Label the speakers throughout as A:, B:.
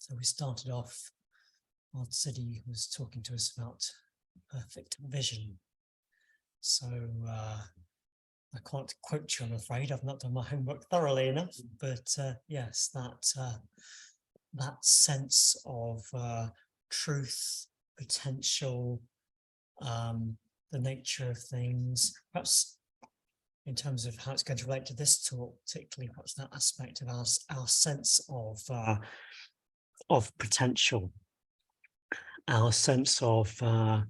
A: So we started off, Odd City was talking to us about perfect vision. So I can't quote you, I'm afraid. I've not done my homework thoroughly enough, but yes, that sense of truth, potential, the nature of things, perhaps in terms of how it's going to relate to this talk, particularly perhaps that aspect of our sense of potential, our sense of the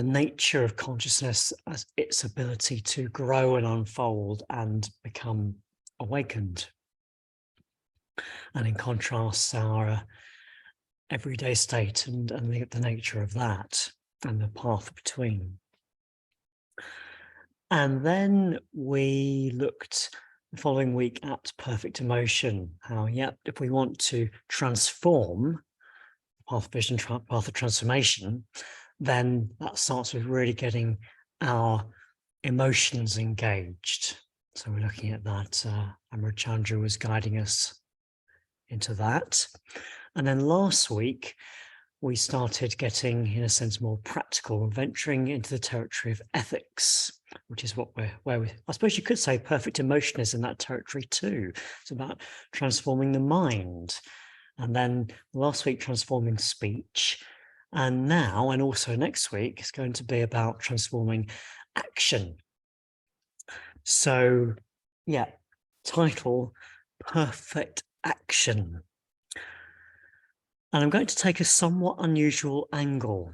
A: nature of consciousness as its ability to grow and unfold and become awakened. And in contrast, our everyday state and the nature of that and the path between. And then we looked the following week at perfect emotion, how, if we want to transform the path of vision, path of transformation, then that starts with really getting our emotions engaged. So we're looking at that. Amrachandra was guiding us into that. And then last week, we started getting, in a sense, more practical, venturing into the territory of ethics, which is I suppose you could say perfect emotion is in that territory too. It's about transforming the mind. And then last week, transforming speech. And now, and also next week, is going to be about transforming action. So, title, Perfect Action. And I'm going to take a somewhat unusual angle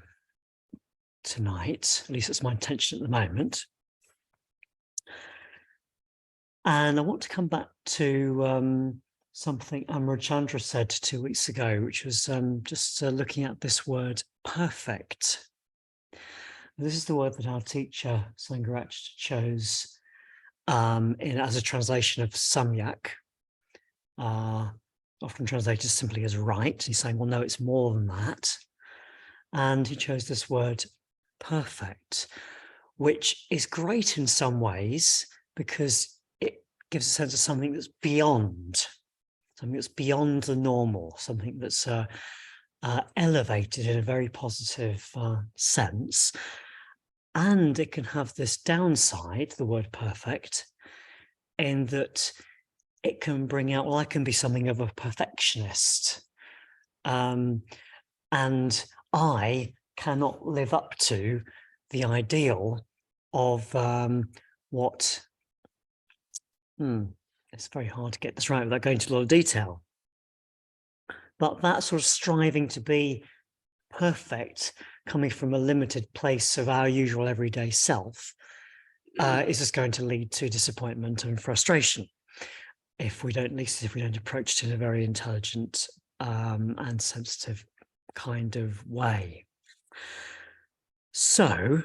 A: tonight, at least that's my intention at the moment. And I want to come back to something Amrachandra said 2 weeks ago, which was just looking at this word perfect. This is the word that our teacher, Sangharaj, chose as a translation of samyak, often translated simply as right. He's saying, well, no, it's more than that. And he chose this word perfect, which is great in some ways because it gives a sense of something that's beyond the normal, something that's elevated in a very positive sense. And it can have this downside, the word perfect, in that it can bring out, well, I can be something of a perfectionist. And I cannot live up to the ideal of what, it's very hard to get this right without going into a lot of detail. But that sort of striving to be perfect, coming from a limited place of our usual everyday self, is just going to lead to disappointment and frustration if we don't approach it in a very intelligent and sensitive kind of way. So,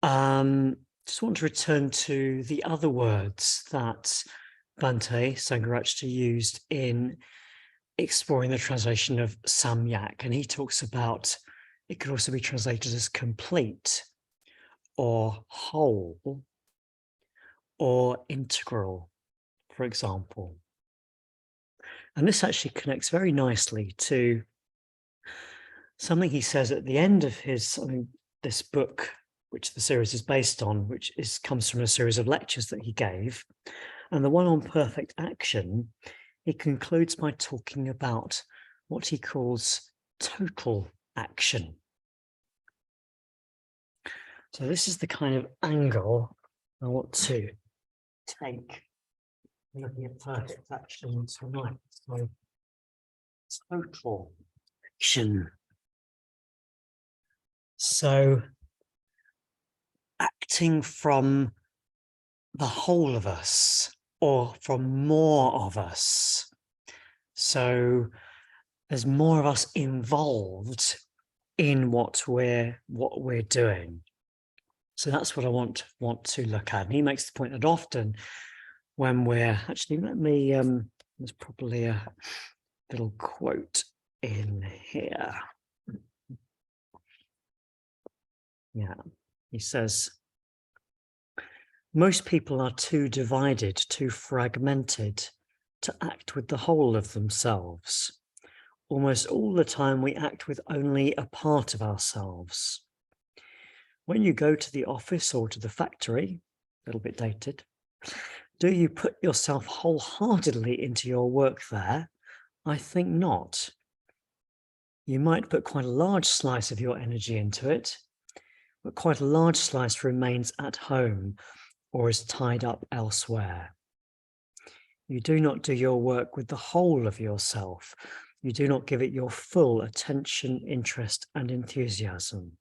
A: just want to return to the other words that Bhante Sangharaj used in exploring the translation of samyak, and he talks about it could also be translated as complete or whole or integral, for example. And this actually connects very nicely to something he says at the end of this book, which the series is based on, which comes from a series of lectures that he gave. And the one on perfect action, he concludes by talking about what he calls total action. So this is the kind of angle I want to take looking at perfect action tonight. So total action. So acting from the whole of us or from more of us. So there's more of us involved in what we're doing. So that's what I want to look at. And he makes the point that often when we're actually, there's probably a little quote in here. Yeah, he says, most people are too divided, too fragmented to act with the whole of themselves. Almost all the time we act with only a part of ourselves. When you go to the office or to the factory, a little bit dated, do you put yourself wholeheartedly into your work there? I think not. You might put quite a large slice of your energy into it, but quite a large slice remains at home or is tied up elsewhere. You do not do your work with the whole of yourself. You do not give it your full attention, interest, and enthusiasm.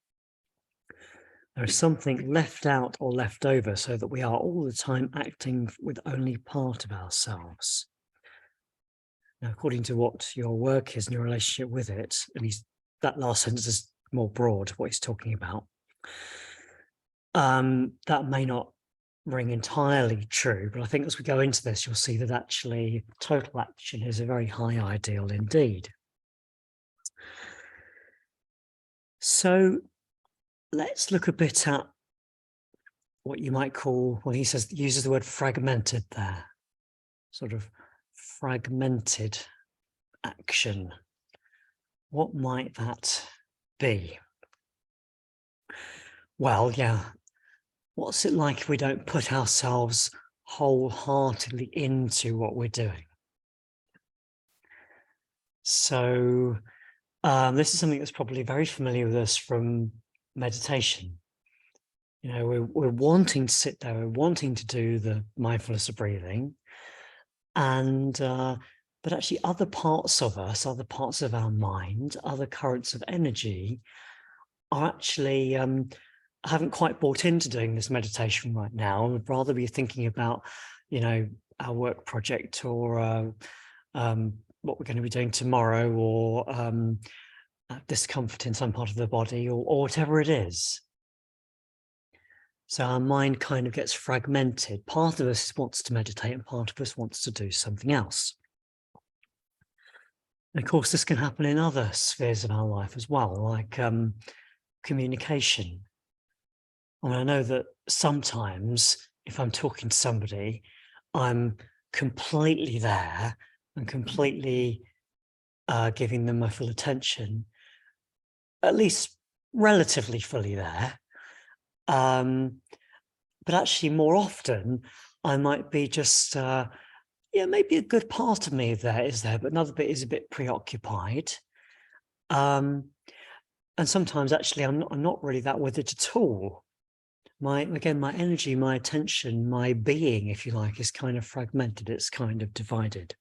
A: There is something left out or left over so that we are all the time acting with only part of ourselves. Now, according to what your work is and your relationship with it, at least that last sentence is more broad, what he's talking about. That may not ring entirely true, but I think as we go into this, you'll see that actually total action is a very high ideal indeed. So let's look a bit at what you might call, well, he uses the word fragmented there, sort of fragmented action. What might that be? Well, yeah, what's it like if we don't put ourselves wholeheartedly into what we're doing? So this is something that's probably very familiar with us from meditation. You know, we're wanting to sit there, we're wanting to do the mindfulness of breathing, and but actually other parts of us, other parts of our mind, other currents of energy are actually haven't quite bought into doing this meditation right now, and would rather be thinking about, you know, our work project or what we're going to be doing tomorrow, or discomfort in some part of the body, or whatever it is. So our mind kind of gets fragmented. Part of us wants to meditate and part of us wants to do something else. And of course, this can happen in other spheres of our life as well, like communication. I mean, I know that sometimes if I'm talking to somebody, I'm completely there and completely giving them my full attention, at least relatively fully there. But actually more often I might be just, maybe a good part of me there is there, but another bit is a bit preoccupied. And sometimes actually I'm not really that with it at all. My energy, my attention, my being, if you like, is kind of fragmented. It's kind of divided.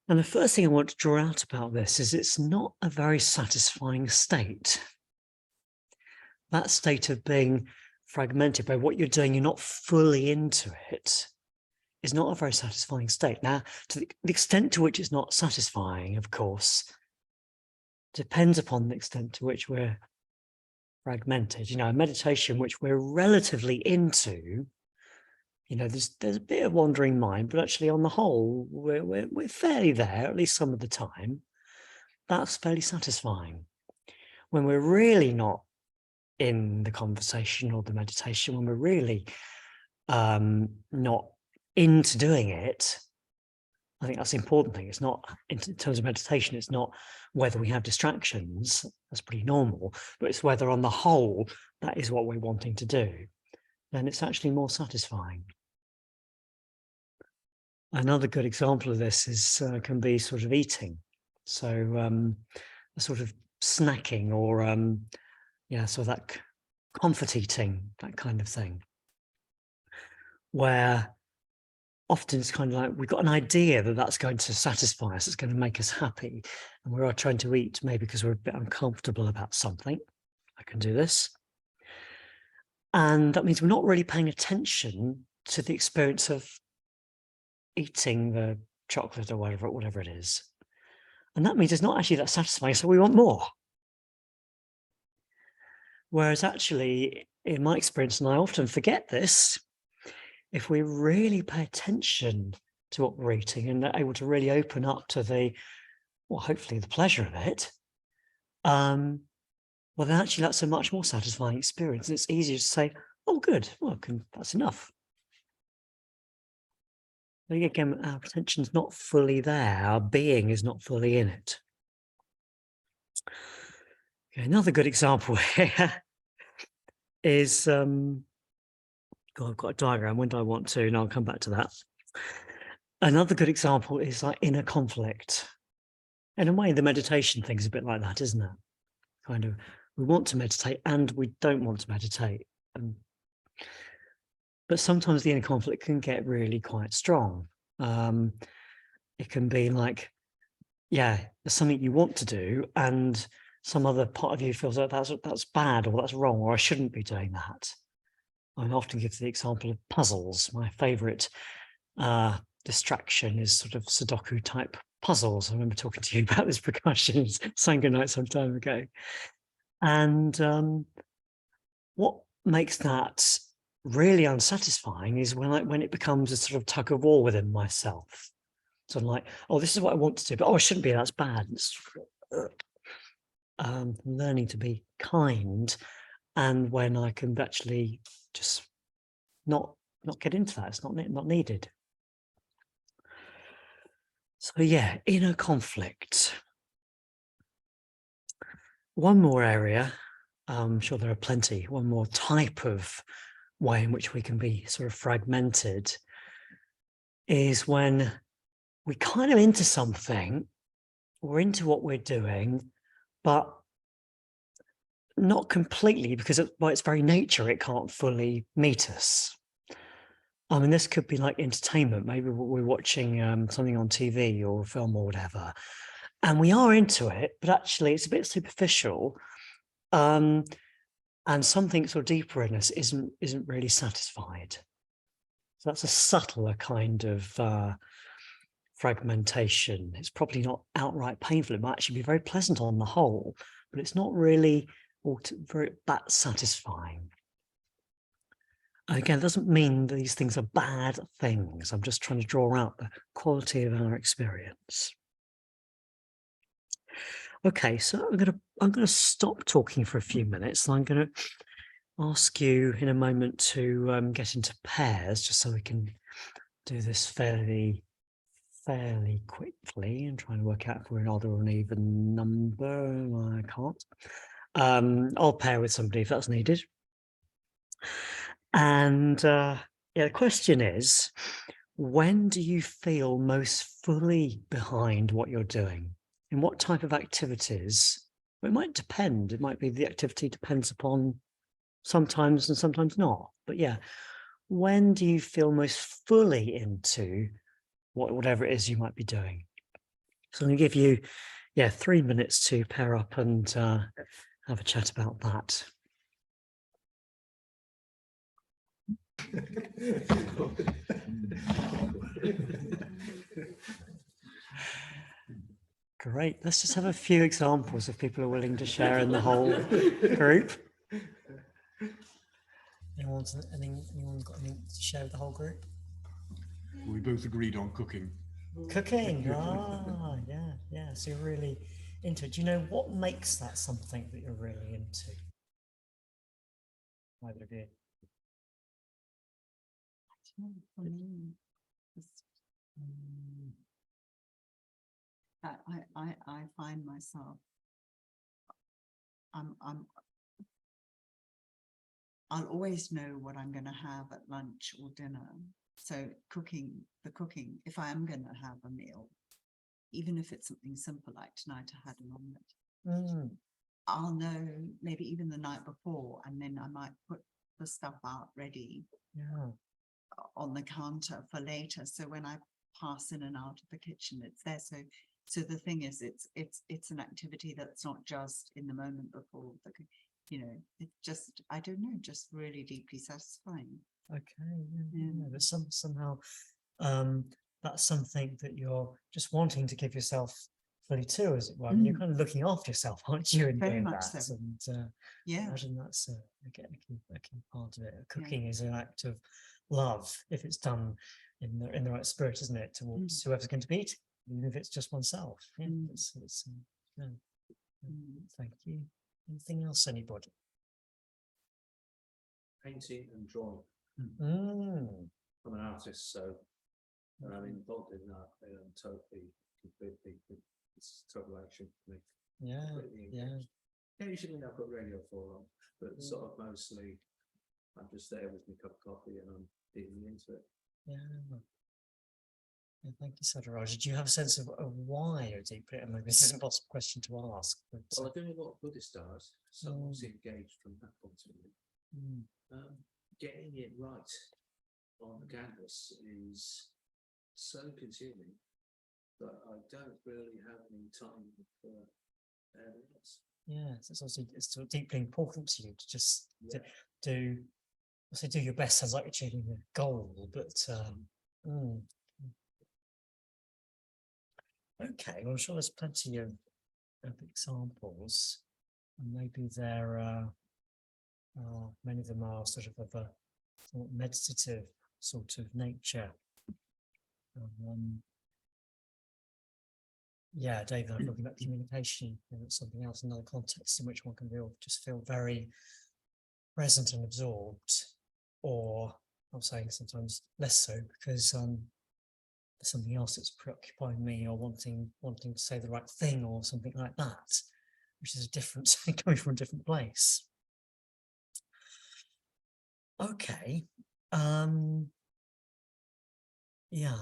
A: And the first thing I want to draw out about this is it's not a very satisfying state. That state of being fragmented by what you're doing, you're not fully into it, is not a very satisfying state. Now, to the extent to which it's not satisfying, of course, depends upon the extent to which we're fragmented. You know, a meditation which we're relatively into, you know, there's a bit of wandering mind, but actually on the whole, we're fairly there, at least some of the time. That's fairly satisfying. When we're really not in the conversation or the meditation, when we're really not into doing it, I think that's the important thing. It's not, in terms of meditation, it's not whether we have distractions, that's pretty normal, but it's whether on the whole, that is what we're wanting to do. Then it's actually more satisfying. Another good example of this is can be sort of eating. So a sort of snacking or so that comfort eating, that kind of thing, where often it's kind of like we've got an idea that that's going to satisfy us, it's going to make us happy, and we're trying to eat maybe because we're a bit uncomfortable about something. I can do this. And that means we're not really paying attention to the experience of eating the chocolate or whatever it is. And that means it's not actually that satisfying, so we want more. Whereas actually, in my experience, and I often forget this, if we really pay attention to what we're eating and are able to really open up to hopefully the pleasure of it, well, then actually that's a much more satisfying experience. And it's easier to say, oh, good, well, that's enough. Again, our attention's not fully there. Our being is not fully in it. Okay, another good example here is, God, I've got a diagram. When do I want to? And I'll come back to that. Another good example is like inner conflict. In a way, the meditation thing's a bit like that, isn't it? Kind of, we want to meditate and we don't want to meditate. But sometimes the inner conflict can get really quite strong. It can be like, yeah, there's something you want to do, and some other part of you feels like that's bad or that's wrong or I shouldn't be doing that. I often give the example of puzzles. My favourite distraction is sort of Sudoku type puzzles. I remember talking to you about this percussion, saying goodnight some time ago. And what makes that really unsatisfying is when it becomes a sort of tug of war within myself. So I'm like, oh, this is what I want to do, but oh, I shouldn't be. That's bad. Learning to be kind, and when I can actually just not get into that, it's not needed. So yeah, inner conflict. One more area, I'm sure there are plenty. One more type of way in which we can be sort of fragmented is when we kind of into something, we're into what we're doing, but not completely, because by its very nature, it can't fully meet us. I mean, this could be like entertainment. Maybe we're watching something on TV or a film or whatever, and we are into it, but actually it's a bit superficial. And something sort of deeper in us isn't really satisfied. So that's a subtler kind of fragmentation. It's probably not outright painful. It might actually be very pleasant on the whole, but it's not really very that satisfying. Again, it doesn't mean these things are bad things. I'm just trying to draw out the quality of our experience. Okay, so I'm gonna stop talking for a few minutes, and I'm gonna ask you in a moment to get into pairs, just so we can do this fairly quickly and try and work out if we're an odd or an even number. I can't. I'll pair with somebody if that's needed. And yeah, the question is, when do you feel most fully behind what you're doing? In what type of activities? Well, it might depend. It might be the activity depends upon sometimes and sometimes not. But yeah, when do you feel most fully into whatever it is you might be doing? So I'm going to give you, 3 minutes to pair up and have a chat about that. Great. Let's just have a few examples if people are willing to share in the whole group. Anyone got anything to share with the whole group?
B: We both agreed on cooking.
A: Cooking. Yeah. So you're really into it. Do you know what makes that something that you're really into? Either of you.
C: For me, I find myself I'll always know what I'm going to have at lunch or dinner. So the cooking, if I am going to have a meal, even if it's something simple like tonight I had an omelette, I'll know maybe even the night before, and then I might put the stuff out ready on the counter for later. So when I pass in and out of the kitchen, it's there. So the thing is, it's an activity that's not just in the moment before the, it just, I don't know, just really deeply satisfying.
A: Okay, yeah. But somehow that's something that you're just wanting to give yourself fully to, as it were. I mean, you're kind of looking after yourself, aren't you? And
C: very much
A: that.
C: so.
A: And I imagine that's a key part of it. Cooking is an act of love if it's done in the right spirit, isn't it? Towards whoever's going to be eating, even if it's just oneself. Yeah, thank you. Anything else, anybody?
D: Painting and drawing.
A: Mm.
D: I'm an artist, so and I'm involved in that, totally, completely, it's total action for me.
A: Yeah,
D: Completely
A: yeah.
D: engaged. Occasionally I've got radio for on, but sort of mostly I'm just there with my cup of coffee and I'm digging into it.
A: Yeah. Yeah, thank you, Sadaraj. Do you have a sense of why you're deeply? I mean, this is an impossible question to ask. But,
D: Well, I don't know what Buddhist does, so I was engaged from that point of view. Getting it right on the canvas is so consuming that I don't really have any time for anything else.
A: yeah, it's also sort of deeply important to you to just
D: Yeah.
A: do. I say do your best sounds like achieving a goal, but okay. Well, I'm sure there's plenty of examples, and maybe there are many of them are sort of a meditative sort of nature. Yeah, David, I'm talking about communication, and it's something else, another context in which one can just feel very present and absorbed, or I'm saying sometimes less so because there's something else that's preoccupying me, or wanting to say the right thing, or something like that, which is a different coming from a different place. Okay. Yeah.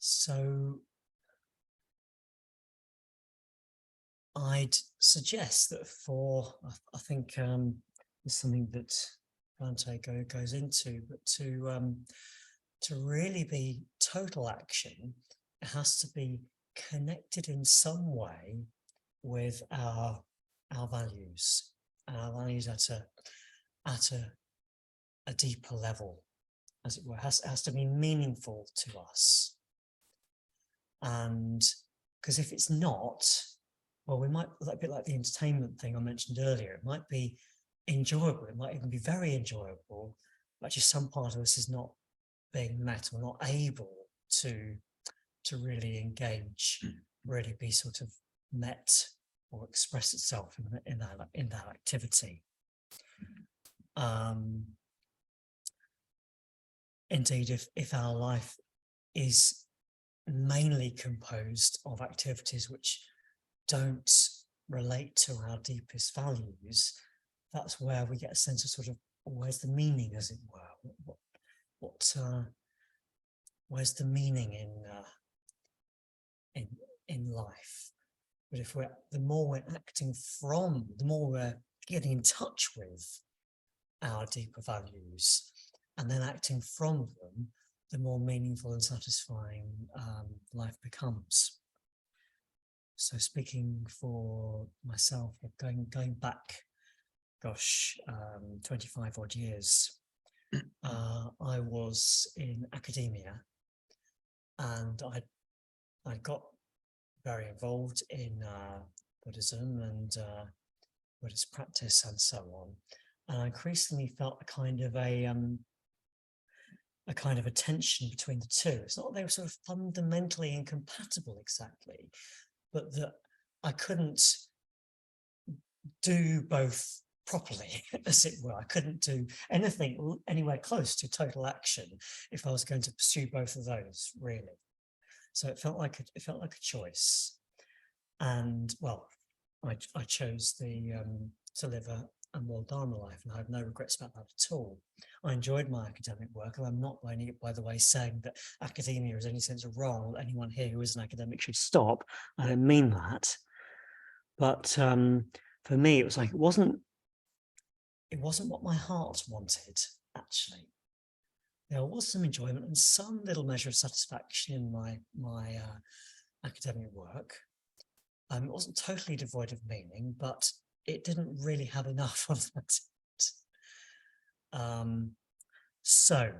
A: So I'd suggest that I think there's something that Bhante goes into, but to really be total action, it has to be connected in some way with our values at a deeper level, as it were. It has to be meaningful to us. And because if it's not, well, we might, a bit like the entertainment thing I mentioned earlier, it might be enjoyable, it might even be very enjoyable, but just some part of us is not being met or not able to really engage, really be sort of met or express itself in that activity. Indeed, if our life is mainly composed of activities which don't relate to our deepest values, that's where we get a sense of sort of where's the meaning, as it were. Where's the meaning in life? But if the more we're acting from, the more we're getting in touch with our deeper values, and then acting from them, the more meaningful and satisfying life becomes. So speaking for myself, going back, 25 odd years, I was in academia, and I got very involved in Buddhism and Buddhist practice and so on, and I increasingly felt a kind of a tension between the two. It's not that they were sort of fundamentally incompatible exactly, but that I couldn't do both properly, as it were. I couldn't do anything anywhere close to total action if I was going to pursue both of those, really. So it felt like a choice, and well, I chose to live a more Dharma life, and I have no regrets about that at all. I enjoyed my academic work, and I'm not, by the way, saying that academia is any sense of wrong, or anyone here who is an academic should stop. I don't mean that. But for me, it was like it wasn't what my heart wanted, actually. There was some enjoyment and some little measure of satisfaction in my academic work. It wasn't totally devoid of meaning, but it didn't really have enough of that. So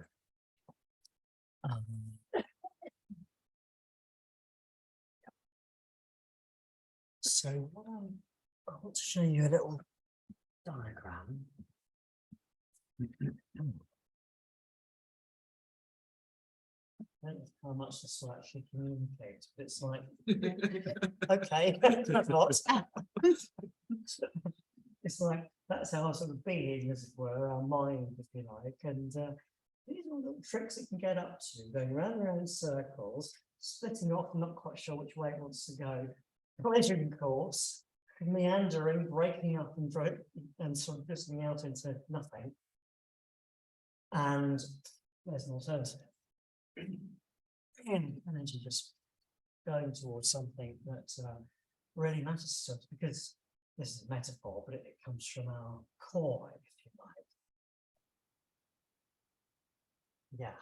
A: what I want to show you a little diagram. I don't know how much this will actually communicate, but it's like, okay, that's what. It's like, that's our sort of being, as it were, our mind, if you like. And These are all little tricks it can get up to, going round and round in circles, splitting off, not quite sure which way it wants to go, collision course, meandering, breaking up and sort of drifting out into nothing. And there's an alternative. Energy just going towards something that really matters to us, because this is a metaphor, but it comes from our core, if you like. Yeah.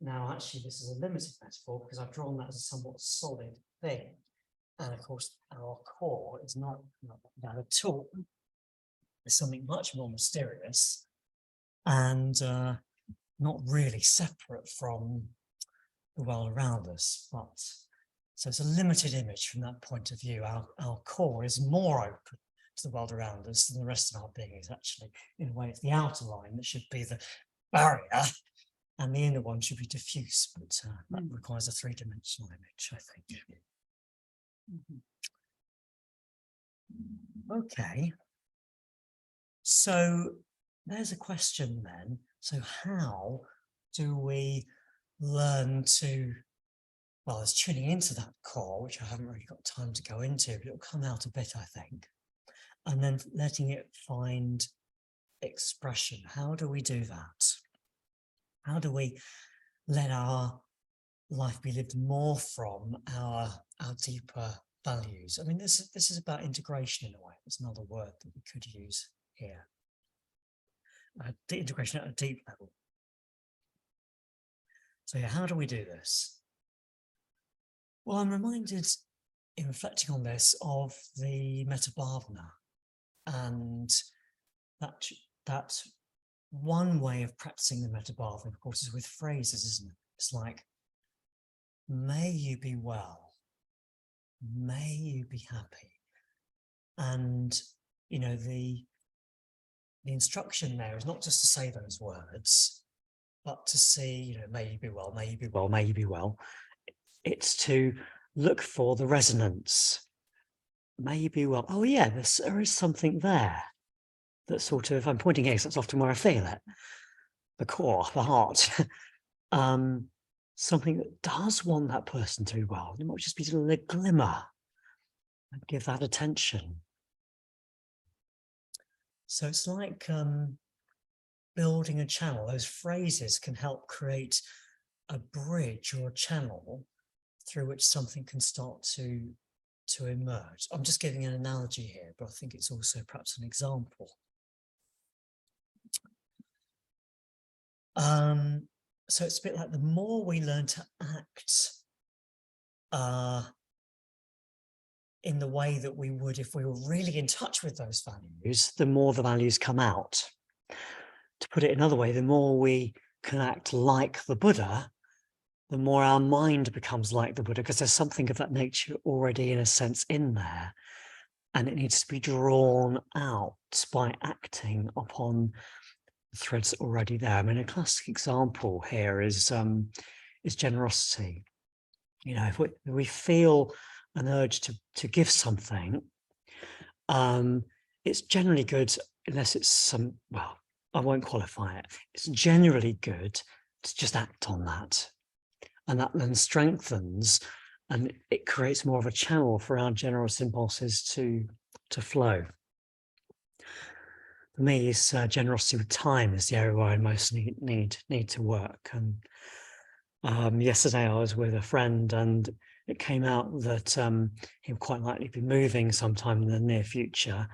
A: Now, actually, this is a limited metaphor because I've drawn that as a somewhat solid thing. And of course, our core is not that at all. It's something much more mysterious and not really separate from the world around us. But so it's a limited image from that point of view. Our core is more open to the world around us than the rest of our being is actually. In a way, it's the outer line that should be the barrier, and the inner one should be diffuse, but that requires a three-dimensional image, I think. Okay. So there's a question then. So how do we learn to, well, it's tuning into that core, which I haven't really got time to go into, but it'll come out a bit, I think. And then letting it find expression. How do we do that? How do we let our life be lived more from our deeper values? I mean, this is about integration in a way. That's another word that we could use here. Integration at a deep level. So yeah, how do we do this? Well, I'm reminded in reflecting on this of the Metabhavana, and that one way of practicing the Metabhavana, of course, is with phrases, isn't it? It's like, may you be well, may you be happy. And, you know, the instruction there is not just to say those words, but to see, you know, may you be well, may you be well, may you be well. It's to look for the resonance. May you be well. Oh yeah, there is something there that sort of, I'm pointing here because that's often where I feel it. The core, the heart. Something that does want that person to do well. It might just be a little glimmer, and give that attention. So it's like building a channel. Those phrases can help create a bridge or a channel through which something can start to emerge. I'm just giving an analogy here, but I think it's also perhaps an example. So it's a bit like the more we learn to act in the way that we would if we were really in touch with those values, the more the values come out. To put it another way, the more we can act like the Buddha, the more our mind becomes like the Buddha, because there's something of that nature already, in a sense, in there. And it needs to be drawn out by acting upon the threads already there. I mean, a classic example here is generosity. You know, if we feel an urge to give something, it's generally good, unless it's some, well, I won't qualify it. It's generally good to just act on that. And that then strengthens, and it creates more of a channel for our generous impulses to flow. For me, it's generosity with time is the area where I most need to work. And yesterday I was with a friend, and it came out that he would quite likely be moving sometime in the near future.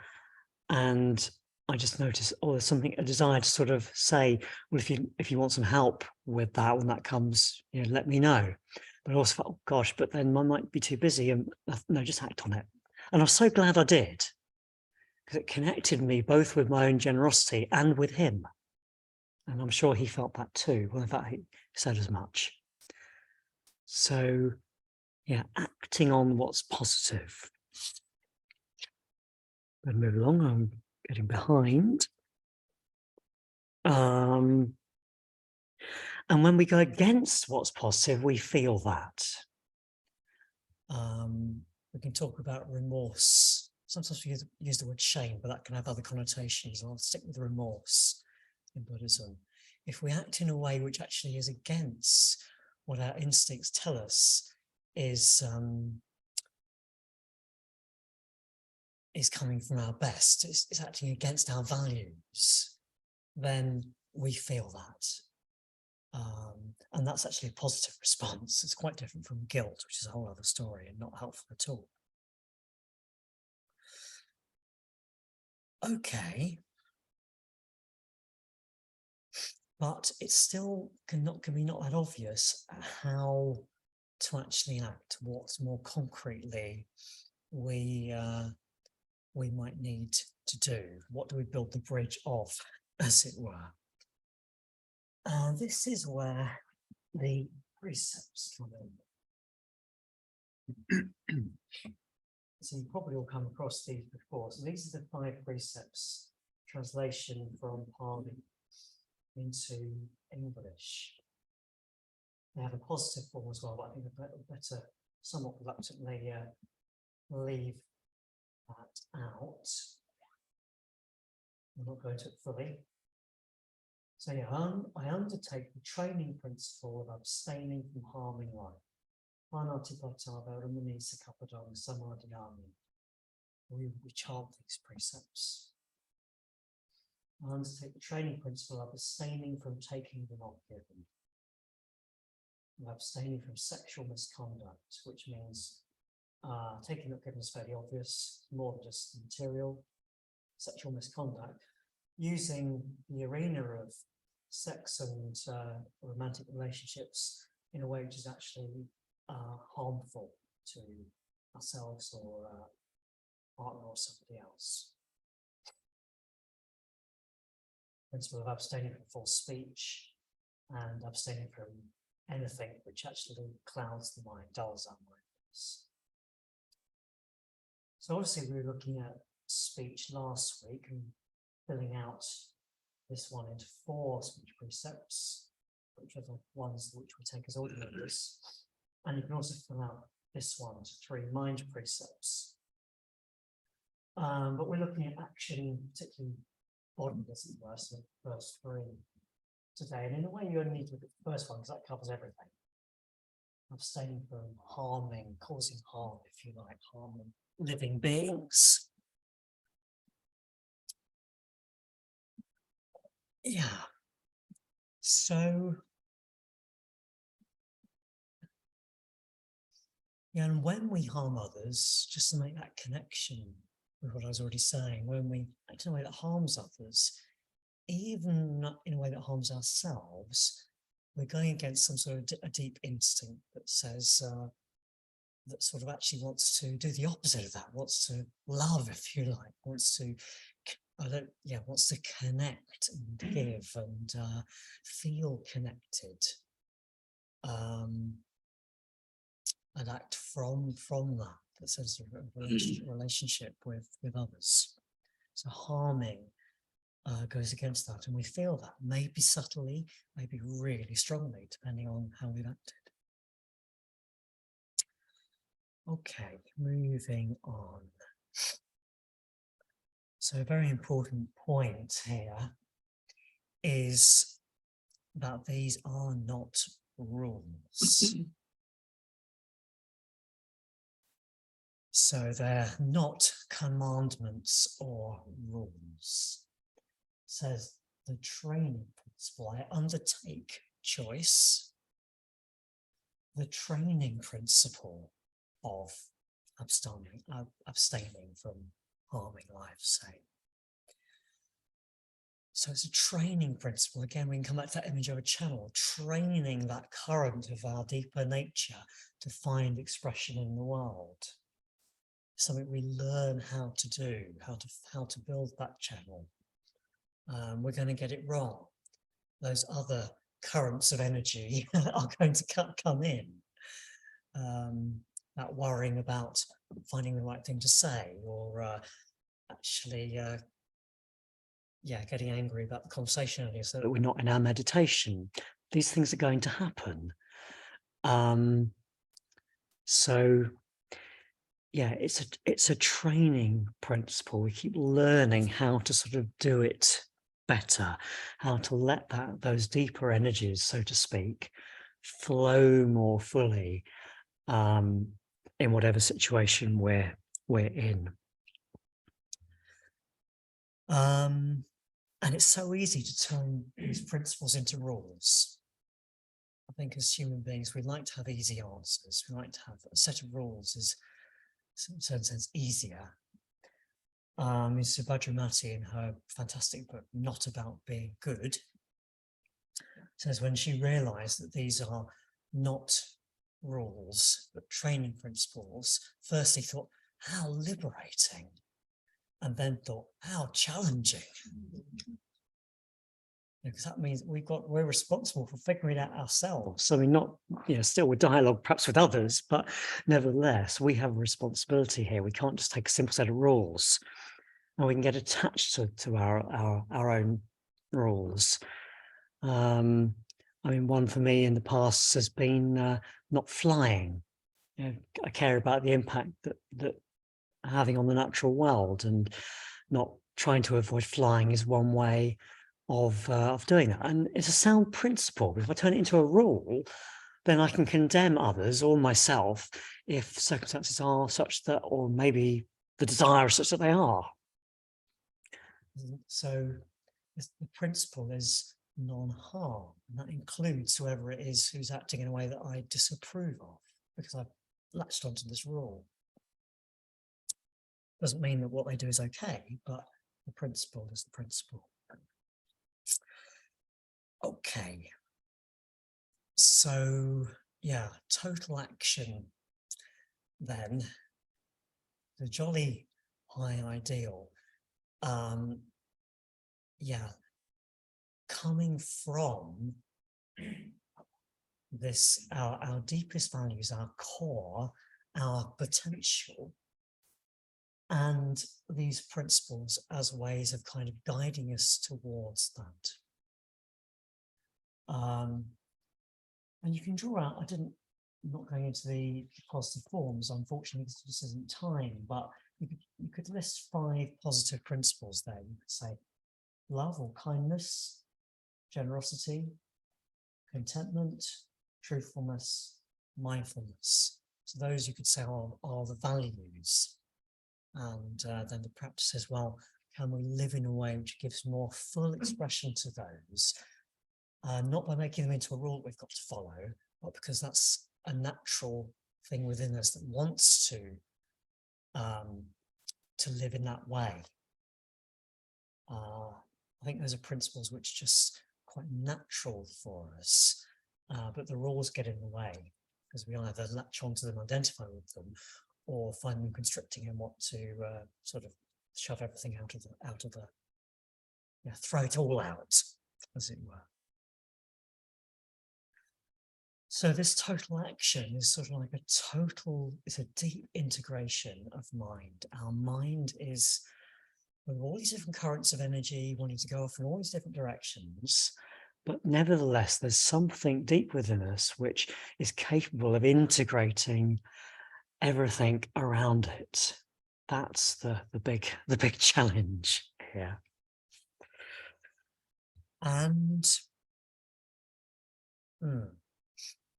A: And I just noticed, oh, there's something, a desire to sort of say, well, if you want some help with that when that comes, you know, let me know. But I also thought, oh gosh, but then I might be too busy, and no, just act on it. And I was so glad I did, because it connected me both with my own generosity and with him. And I'm sure he felt that too. Well, in fact, he said as much. So yeah, acting on what's positive. I'll move along, I'm getting behind. And when we go against what's positive, we feel that. We can talk about remorse. Sometimes we use the word shame, but that can have other connotations. I'll stick with remorse in Buddhism. if we act in a way which actually is against what our instincts tell us is coming from our best, it's acting against our values, then we feel that. And that's actually a positive response. It's quite different from guilt, which is a whole other story and not helpful at all. Okay. But it's still can be not that obvious how to actually act, what more concretely we might need to do. What do we build the bridge of, as it were? This is where the precepts come in. So you probably all come across these before. So these are the 5 precepts, translation from Pali into English. They have a positive form as well, but I think I better somewhat reluctantly leave that out. I'm not going to it fully. So yeah, I undertake the training principle of abstaining from harming life. We chant these precepts. I undertake the training principle of abstaining from taking the not given. I'm abstaining from sexual misconduct, which means taking not given is fairly obvious, more than just material. Sexual misconduct, using the arena of sex and romantic relationships in a way which is actually harmful to ourselves or partner or somebody else. Principle of abstaining from false speech and abstaining from anything which actually clouds the mind, dulls our minds. So obviously we were looking at speech last week and filling out this one into 4 speech precepts, which are the ones which we take as ordinaries. And you can also fill out this one to 3 mind precepts. But we're looking at action, particularly body, as it were, so the first 3 today. And in a way, you only need to look at the first one because that covers everything. Abstaining from harming, causing harm, if you like, harming living beings. Yeah. So, yeah, and when we harm others, just to make that connection with what I was already saying, when we act in a way that harms others, even in a way that harms ourselves, we're going against some sort of a deep instinct that says, that sort of actually wants to do the opposite of that, wants to love, if you like, wants to connect and give and feel connected, and act from that sense of relationship with others. So harming goes against that, and we feel that, maybe subtly, maybe really strongly, depending on how we've acted. Okay, moving on. So a very important point here is that these are not rules. So they're not commandments or rules. It says the training principle, I undertake choice, the training principle of abstaining from harming life, say. So it's a training principle. Again, we can come back to that image of a channel, training that current of our deeper nature to find expression in the world. Something we learn how to do, how to build that channel. We're going to get it wrong. Those other currents of energy are going to come in. That worrying about finding the right thing to say, or actually, getting angry about the conversation earlier, so that we're not in our meditation. These things are going to happen. So, yeah, it's a training principle. We keep learning how to sort of do it better, how to let those deeper energies, so to speak, flow more fully in whatever situation we're in. And it's so easy to turn these principles into rules. I think as human beings, we like to have easy answers. We like to have a set of rules is, in a certain sense, easier. Subhadramati, in her fantastic book, Not About Being Good, says when she realized that these are not rules, but training principles, firstly thought, how liberating, and then thought, how challenging. Because that means we're responsible for figuring it out ourselves. I mean, not, still with dialogue, perhaps with others, but nevertheless, we have a responsibility here. We can't just take a simple set of rules, and we can get attached to our own rules. I mean, one for me in the past has been not flying. I care about the impact that having on the natural world, and not trying to avoid flying is one way of doing that. And it's a sound principle. If I turn it into a rule, then I can condemn others or myself if circumstances are such that, or maybe the desire is such that they are. So the principle is non-harm, and that includes whoever it is who's acting in a way that I disapprove of, because I've latched onto this rule. Doesn't mean that what they do is okay, but the principle is the principle. Okay. So, yeah, total action then, the jolly high ideal. Yeah, coming from this, our deepest values, our core, our potential, and these principles as ways of kind of guiding us towards that. And you can draw out, I'm not going into the positive forms, unfortunately, because this isn't time, but you could list 5 positive principles there. You could say love or kindness, generosity, contentment, truthfulness, mindfulness. So those you could say are the values. And then the practice is, well, can we live in a way which gives more full expression to those? Not by making them into a rule that we've got to follow, but because that's a natural thing within us that wants to live in that way. I think those are principles which are just quite natural for us, but the rules get in the way because we either latch onto them, identify with them, or find them constricting and want to sort of shove everything out of the throw it all out, as it were. So this total action is sort of like it's a deep integration of mind. Our mind is with all these different currents of energy wanting to go off in all these different directions, but nevertheless, there's something deep within us which is capable of integrating everything around it. That's the big challenge here. And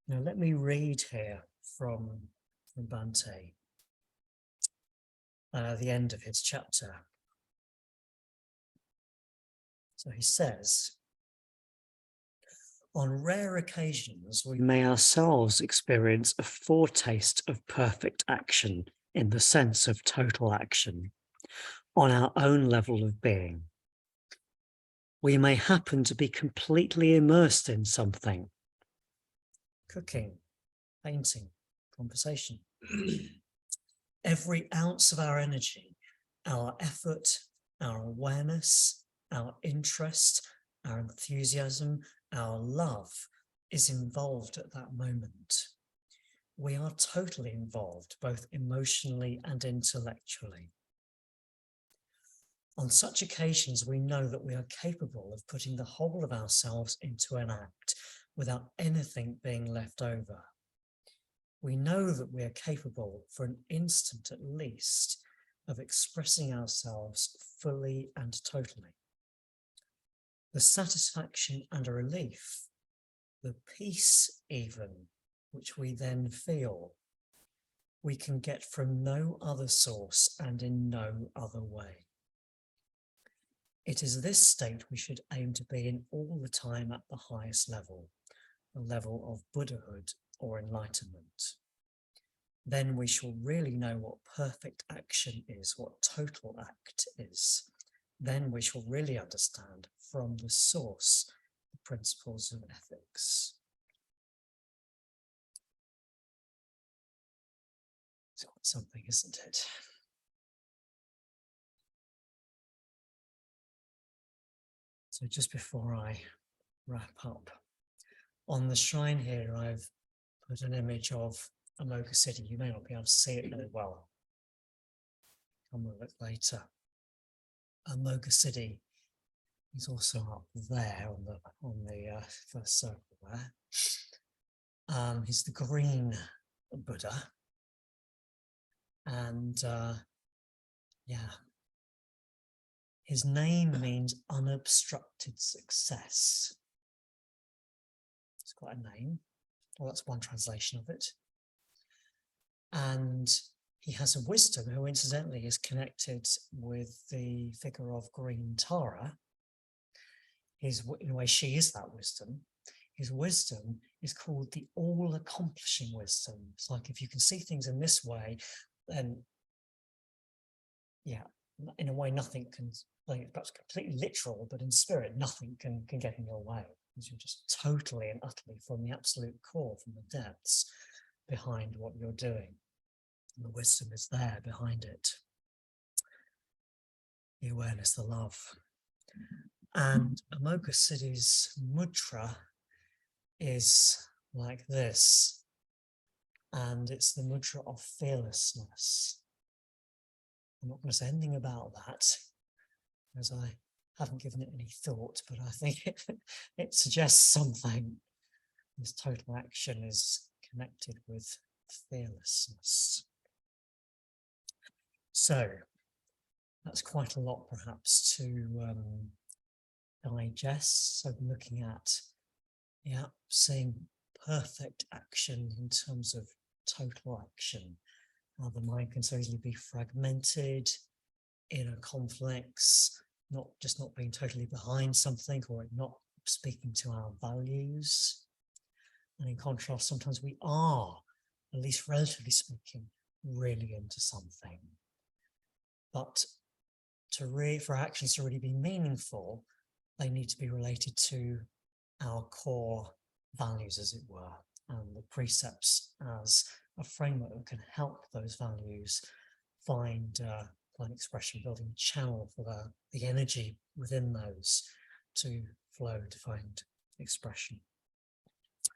A: now let me read here from Bhante, the end of his chapter. So he says, on rare occasions, we may ourselves experience a foretaste of perfect action in the sense of total action on our own level of being. We may happen to be completely immersed in something. Cooking, painting, conversation. Every ounce of our energy, our effort, our awareness, our interest, our enthusiasm, our love is involved at that moment. We are totally involved, both emotionally and intellectually. On such occasions, we know that we are capable of putting the whole of ourselves into an act without anything being left over. We know that we are capable, for an instant at least, of expressing ourselves fully and totally. the satisfaction and a relief, the peace even, which we then feel, we can get from no other source and in no other way. It is this state we should aim to be in all the time at the highest level, the level of Buddhahood or enlightenment. Then we shall really know what perfect action is, what total act is. Then we shall really understand from the source the principles of ethics. It's quite something, isn't it? So just before I wrap up, on the shrine here, I've put an image of Amoga City. You may not be able to see it very well. Come a look later. Amoga City is also up there on the first circle there. He's the green Buddha, and yeah, his name means unobstructed success. It's quite a name. Well, that's one translation of it. And he has a wisdom who incidentally is connected with the figure of Green Tara. In a way, she is that wisdom. His wisdom is called the all-accomplishing wisdom. It's like if you can see things in this way, then yeah, in a way, nothing can, like perhaps completely literal, but in spirit, nothing can get in your way. Because you're just totally and utterly from the absolute core, from the depths behind what you're doing. And the wisdom is there behind it. The awareness, the love. And Amoga City's mudra is like this. And it's the mudra of fearlessness. I'm not going to say anything about that, as I haven't given it any thought, but I think it suggests something. This total action is connected with fearlessness. So that's quite a lot perhaps to digest. So looking at, yeah, seeing perfect action in terms of total action. How the mind can so easily be fragmented, inner conflicts, not being totally behind something or it not speaking to our values. And in contrast, sometimes we are, at least relatively speaking, really into something. But for our actions to really be meaningful, they need to be related to our core values, as it were, and the precepts as a framework that can help those values find expression, building a channel for the energy within those to flow, to find expression.